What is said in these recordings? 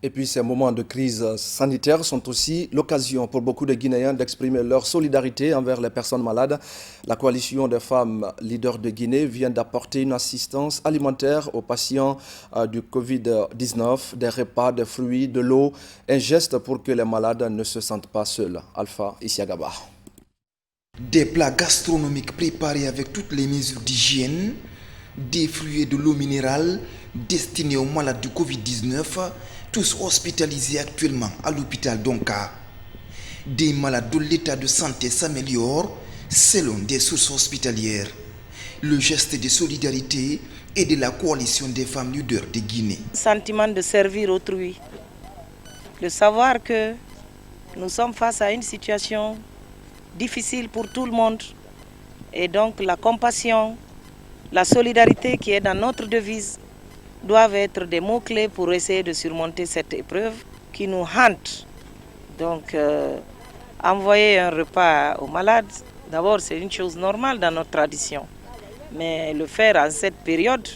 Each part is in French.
Et puis ces moments de crise sanitaire sont aussi l'occasion pour beaucoup de Guinéens d'exprimer leur solidarité envers les personnes malades. La coalition des femmes leaders de Guinée vient d'apporter une assistance alimentaire aux patients du Covid-19, des repas, des fruits, de l'eau, un geste pour que les malades ne se sentent pas seuls. Alpha Isiagaba. Des plats gastronomiques préparés avec toutes les mesures d'hygiène, des fruits et de l'eau minérale destinés aux malades du Covid-19, tous hospitalisés actuellement à l'hôpital d'Onka. Des malades dont l'état de santé s'améliore selon des sources hospitalières. Le geste de solidarité et de la coalition des femmes leaders de Guinée. Sentiment de servir autrui, de savoir que nous sommes face à une situation difficile pour tout le monde et donc la compassion, la solidarité qui est dans notre devise doivent être des mots-clés pour essayer de surmonter cette épreuve qui nous hante. Donc, envoyer un repas aux malades, d'abord c'est une chose normale dans notre tradition. Mais le faire en cette période,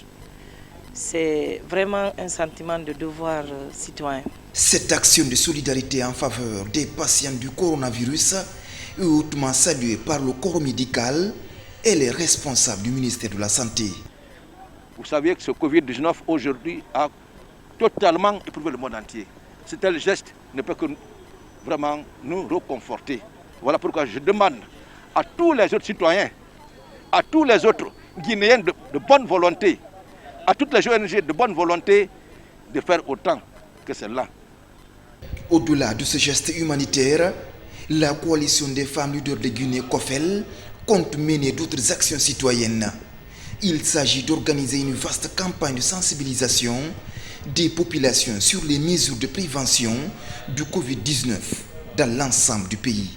c'est vraiment un sentiment de devoir citoyen. Cette action de solidarité en faveur des patients du coronavirus est hautement saluée par le corps médical et les responsables du ministère de la Santé. Vous savez que ce Covid-19 aujourd'hui a totalement éprouvé le monde entier. Ce tel geste ne peut que vraiment nous reconforter. Voilà pourquoi je demande à tous les autres citoyens, à tous les autres Guinéens de bonne volonté, à toutes les ONG de bonne volonté de faire autant que cela. Au-delà de ce geste humanitaire, la coalition des femmes leaders de Guinée, COFEL, compte mener d'autres actions citoyennes. Il s'agit d'organiser une vaste campagne de sensibilisation des populations sur les mesures de prévention du Covid-19 dans l'ensemble du pays.